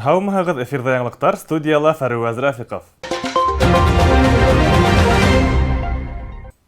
Һаумыһығыҙ, эфирҙа яңылыҡтар, студияла Фәруәз Рафиҡов.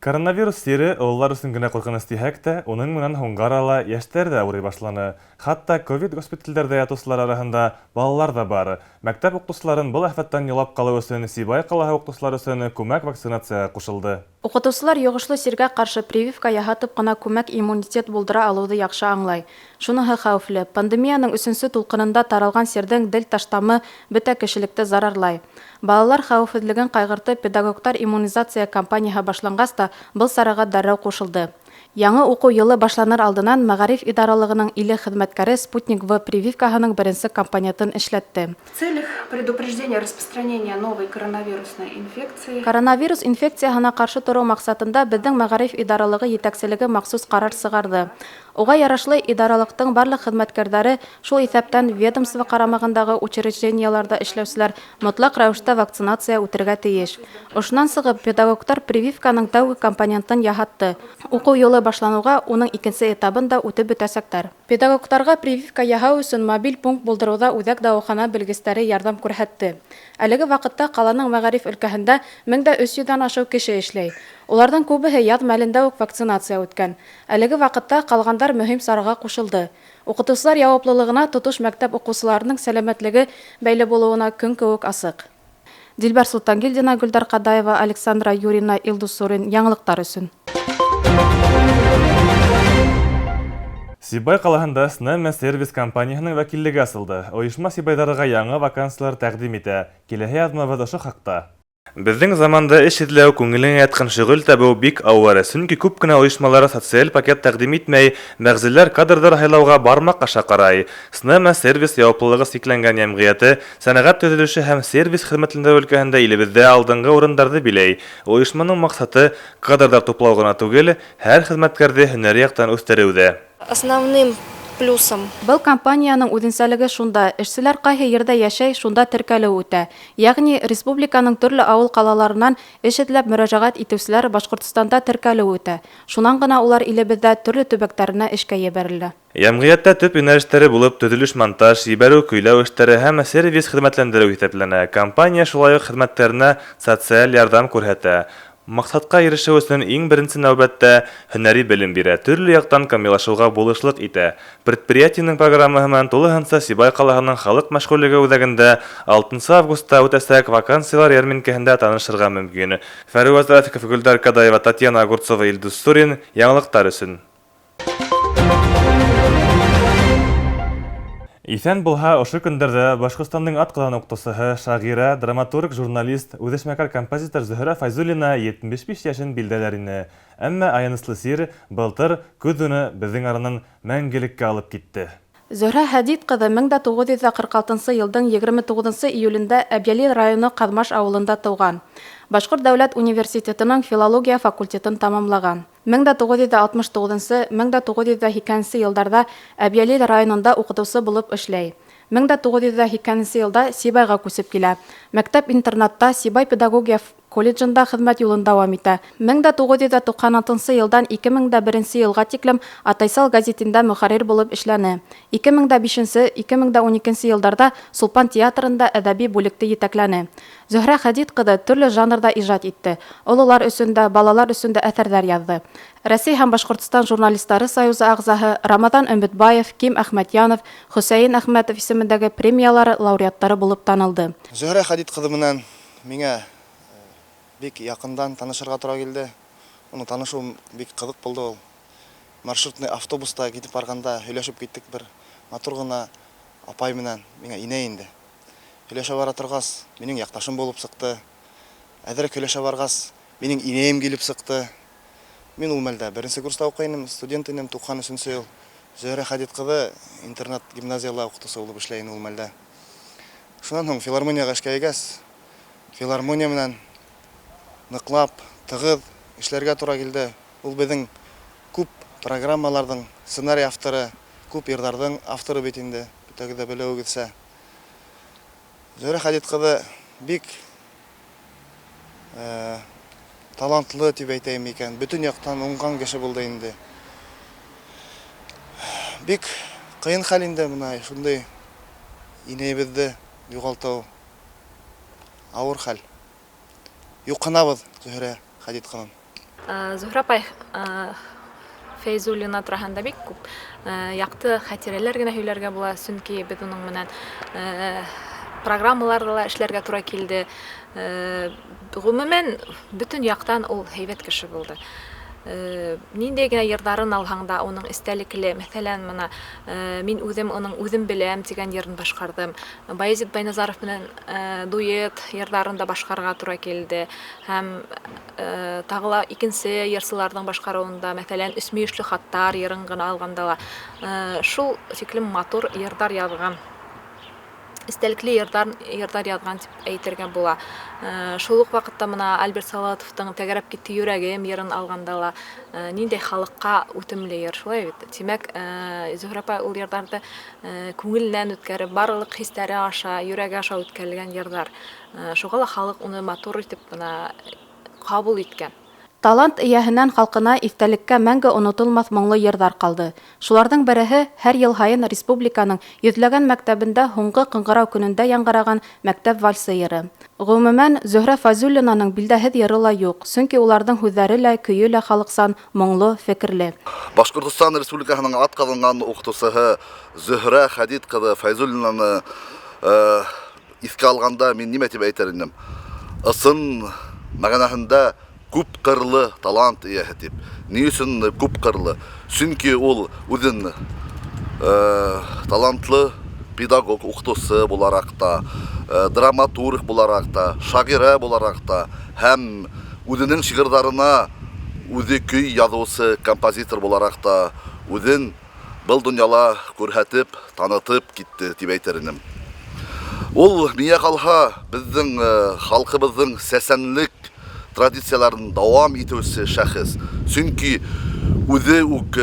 Коронавирус сире ололар өсөн генә ҡурҡыныс тиһәк тә, уның менән һуңғы арала йәштәр ҙә ауырый башланы. Хатта ковид госпиталдәрҙә ятыусылар араһында балалар да бар. Мәктәп уҡытыусыларын был афәттән яулап ҡалыу өсөн Сибай ҡалаһы уҡытыусылар өсөн күмәк вакцинацияға ҡушылды. Уҡытыусылар йоғошло сиргә ҡаршы прививка яһатып ҡына күмәк иммунитет булдыра алыуҙы яҡшы аңлай. Шуныһы хәүефле. Пандемияның 3-нче тулҡынында таралған сирҙең делта штаммы бөтә кешелекте зарарлай. Балалар хәүефһеҙлеген ҡайғыртып, педагогтар иммунизация кампанияһы башланғас та был сараға дәррәү ҡушылды. Яңы уҡыу йылы башланыр алдынан Мәғариф идаралығының 50 хеҙмәткәре «Спутник В» прививкаһының беренсе кампаниятын эшләтте. В целях предупреждения распространения новой коронавирусной инфекции Коронавирус инфекцияһына ҡаршы тороу маҡсатында беҙҙең Мәғариф идаралығы етәкселеге махсус ҡарар сығарҙы. Уға ярашлы идаралыҡтың барлыҡ хеҙмәткәрҙәре, шул иҫәптән ведомство ҡарамағындағы учрежденияларҙа эшләүселәр мотлаҡ рәүештә вакцинация үтергә тейеш. Ошонан сығып, педагогтар прививканың тәүге компонентын яһатты. Уҡыу йылы башланыуға уның икенсе этабын да үтеп бөтәсәктәр. Педагогтарға прививка яһау өсөн мобиль пункт булдырыуҙа үҙәк дауахана белгестәре ярҙам күрһәтте. Әлеге ваҡытта ҡаланың Мәғариф өлкәһендә 1300-дан ашыу кеше эшләй. Уларҙың күбеһе яҙ мәлендә үк вакцинация үткән. Әлеге ваҡытта ҡалғандар мөһим сараға ҡушылды. Уҡытыусылар яуаплылығына тотош мәктәп уҡыусыларының сәләмәтлеге бәйле булыуына көн кеүек асыҡ. Дилбәр Солтангилдина, Гөлдар Ҡадаева, Александра Юрина, Илдус Сурин. Яңылыҡтар өсөн. Сибай ҡалаһында «Снема сервис» компанияһының вәкиллеге асылды. Ойошма сибайҙарға яңы вакансиялар тәҡдим итә. Киләһе яҙмабыҙ ошо хаҡта. Беҙҙең заманда эш эҙләү, күңелеңә ятҡан шөғөл табыу бик ауыр, сөнки күп кенә ойошмалар социаль пакет тәҡдим итмәй, бәғзеләр кадрҙар һайлауға бармаҡ аша ҡарай. «Снема сервис» яуаплылығы сикләнгән йәмғиәте сәнәғәт төҙөлөшө һәм сервис хеҙмәтләндереү өлкәһендә илебеҙҙә алдынғы урындарҙы биләй. Ойошманың маҡсаты кадрҙар туплау ғына түгел, һәр хеҙмәткәрҙе һөнәри яҡтан үҫтереү. Основным плюсом Был компанияның үҙенсәлеге шунда, эшселәр ҡайһы ерҙә йәшәй, шунда теркәлеү үтә. Йәғни республиканың төрлө ауыл-ҡалаларынан эш эҙләп мөрәжәғәт итеүселәр Башҡортостанда теркәлеү үтә. Шунан ғына улар илебеҙҙә төрлө төбәктәренә эшкә ебәрелә. Йәмғиәттә төп йүнәлештәре булып төҙөлөш-монтаж, ебәреү, көйләү эштәре һәм сервис хеҙмәтләндереү иҫәпләнә. Компания шулай уҡ хеҙмәткәренә социаль ярҙам күрһәтә. Маҡсатҡа ирешеү өсөн иң беренсе нәүбәттә һөнәри белем бирә, төрлө яҡтан камиллашыуға булышлыҡ итә. Предприятиеның программаһы менән тулыһынса Сибай ҡалаһының халыҡ мәшғүллеге үҙәгендә 6 августта үтәсәк вакансиялар ярминкәһендә танышырға мөмкин. Фәруәз Рафиҡов, Гөлдар Ҡадаева, Татьяна Огурцова, Илдус Сурин. Яңылыҡтар өсөн. Иҫән булһа, ошо көндәрҙә Башҡортостандың атҡаҙан уҡытыусыһы, шағирә, драматург, журналист, үҙешмәкәр композитор Зөһрә Файзуллина 75 йәшен билдәләр ине. Әммә аяныслы сир былтыр көҙ уны беҙҙең аранан мәңгелеккә алып китте. Зөһрә Хәдид ҡыҙы 1946 йылдың 29 июлендә Әбйәлил районы Ҡаҙмаш ауылында тыуған. Башҡорт дәүләт университетының филология факультетын тамамлаған. 1969-1982 йылдарҙа Әбйәлил районында уҡытыусы булып эшләй. 1982 йылда Сибайға күсеп килә. Мәктәп-интернатта Сибай педагогия колледжында хеҙмәт юлын дауам итә. 1996 йылдан 2001 йылға тиклем Атайсал газетында мөхәррир булып эшләне. 2005-2012 йылдарда Сулпан театрында әҙәби бүлекте етәкләне. Зөһрә Хәдид ҡыҙы төрлө жанрда ижад итте. Ололар өсөн дә, балалар өсөн дә әҫәрҙәр яҙҙы. Рәсәй һәм Башҡортостан журналистары союзы ағзаһы Рамаҙан Өмөтбаев, Ким Әхмәтьянов, Хөсәйен Әхмәтов исемендәге премиялары лауреаттары булып танылды. Зөһрә Хәдид ҡыҙы менән миңә бик яҡындан танышырға тура килде. Уны танышыу бик ҡыҙыҡ булды ул. Маршрутный автобуста китеп барғанда һөйләшеп киттек бер матур ғына апай менән, миңә инә инде. Һөйләшә бара торғас, минең яҡташым булып сыҡты. Әҙерәк һөйләшә барғас, минең инәйем килеп сыҡты. Мин ул мәлдә беренсе курста уҡыйным, студент инем, 93 йыл. Зөһрә Хәдид ҡыҙы интернат гимназияла уҡытыусы булып эшләй ул мәлдә. Шунан һуң филармонияға эшкә егәс, филармония менән ныҡлап, тығыҙ эшләргә тура килде. Ул беҙҙең күп программаларҙың сценарий авторы, күп йырҙарҙың авторы бит инде, бөтәгеҙ ҙә белеүегеҙсә. Зөһрә Хәдид ҡыҙы бик талантлы тип әйтәйем икән. Бөтөн яҡтан уңған кеше булды инде. Бик ҡыйын хәл инде мына шундай инәйебеҙҙе югалту ауыр хәл. Юқынабыз Зөһрә Хәдид ханым. Зөһрә апай Фәйзуллина турында бик күп яқты хатирәләр генә һөйләргә була, чөнки без уның менән программаларда эшләргә туры килде. Гомумән бөтен яктан ул һәйбәт кеше булды. Ниндәй генә йырдарын алһаң да, уның истәлекле, мәсәлән, мына мин үзем беләм дигән йырын башкардым. Баязит Байназаров белән дуэт йырдарын да башкарга туры килде. Һәм тагыла икенче йырсыларның башкаруында, мәсәлән, Үсмиешле хаттар йырын гына алганда шул фиклем матур йырдар язган. Истәлекле йырдар язган дип әйтергә була. Шул ук вакытта мына Альберт Салатовтың «Тәгәрәп китте йөрәгем» йырын алганда ниндәй халыкка үтемле йыр, шулай бит. Димәк, Зөһрә апа ул йырдарды күңелнән үткәреп, барлык хисләре аша, йөрәге аша үткәрелгән йырдар. Шуга ла халык уны матур итеп мына кабул иткән. Талант ияһенән халкына иҫтәлеккә мәңге онотолмаҫ моңло йырҙар ҡалды. Шуларҙың береһе һәр йыл һайын республиканың йөҙләгән мәктәбендә һуңғы ҡыңғырау көнөндә яңғыраған мәктәп вальсы йыры. Ғөмүмән, Зөһрә Фәйзуллинаның билдәһеҙ йыры ла юҡ, сөнки уларҙың һүҙҙәре лә, көйө лә халыҡсан, моңло, фекерле. Башҡортостан Республикаһының атҡаҙанған уҡытыусыһы Зөһрә Хәдид ҡыҙы Фәйзуллинаны иҫкә алғанда мин нимә тип әйтер инем? Ысын мәғәнәһендә күп ҡырлы талант эйәһе тип. Ни өсөн күп ҡырлы? Сөнки ул үҙен талантлы педагог, уҡытыусы булараҡ та, драматург булараҡ та, шағирә булараҡ та һәм үҙенең шиғырҙарына үҙе көй яҙыусы, композитор булараҡ та үҙен был донъяла күрһәтеп, танытып китте тип әйтер инем. Ул миңә ҡалһа беҙҙең халҡыбыҙҙың сәсәнлек традицияларын дауам итеүсе шәхес. Сөнки үҙе үк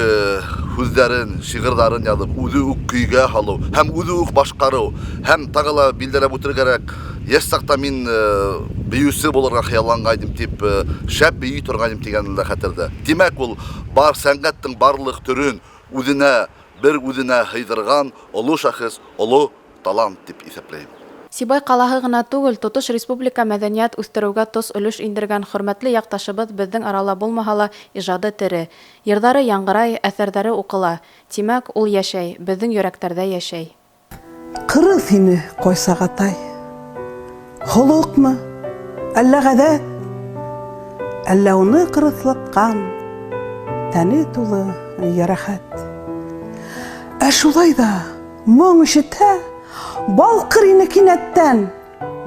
һүҙҙәрен, шиғырҙарын яҙып, үҙе үк көйгә һалыу, һәм үҙе үк башҡарыу, һәм тағы ла билдәләп үтергәрәк, йәш саҡта мин бейеүсе булырға хыялланғайным тип, шәп бейей торғайным тигәнен дә хәтерҙә. Тимәк, ул бар сәнғәттең барлыҡ төрөн үҙенә, бер үҙенә һыйҙырған оло шәхес, оло талант тип иҫәпләйем. Сибай ҡалаһы ғына түгел, тотош республика мәҙәниәт үҫтереүгә тос өлөш индергән хөрмәтле яҡташыбыҙ беҙҙең арала булмаһа ла ижады тере. Йырҙары яңғырай, әҫәрҙәре уҡыла. Тимәк, ул йәшәй, беҙҙең йөрәктәрҙә йәшәй. Ҡырыҫ һине, Ҡайсағатай. Холоҡмы, әллә ғәҙәт? Әллә уны ҡырыҫлатҡан, тәне тулы йәрәхәт. Ә шулай ҙа моң ишетһә, балҡыр ине кинәттән.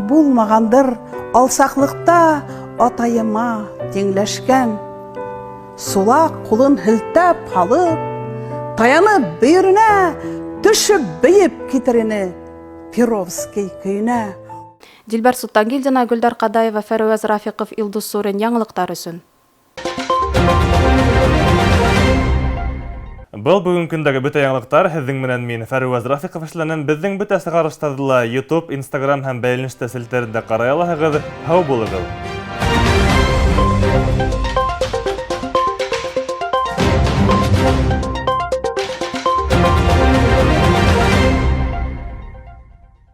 Булмағандыр алсаҡлыҡта атайыма тиңләшкән. Сулаҡ ҡулын һелтәп һалып, таянып бөйөрөнә, төшөп бейеп китер ине Перовский көйөнә. Дилбәр Суттангилдина, Гөлдар Ҡадаева, Фәрүәз Рафиҡов, Илдус Сурин, яңылыҡтар өсөн. Был бүгін көндәге бөтә яңылыҡтар. Һеҙҙең менән мин, Фәрүәз Рафиҡов, эшләнем. Беҙҙең бөтә сығарыштарҙы ла YouTube, Instagram һәм бәйләнеш тәсилтәрендә ҡарай алаһығыҙ. Һау булығыҙ!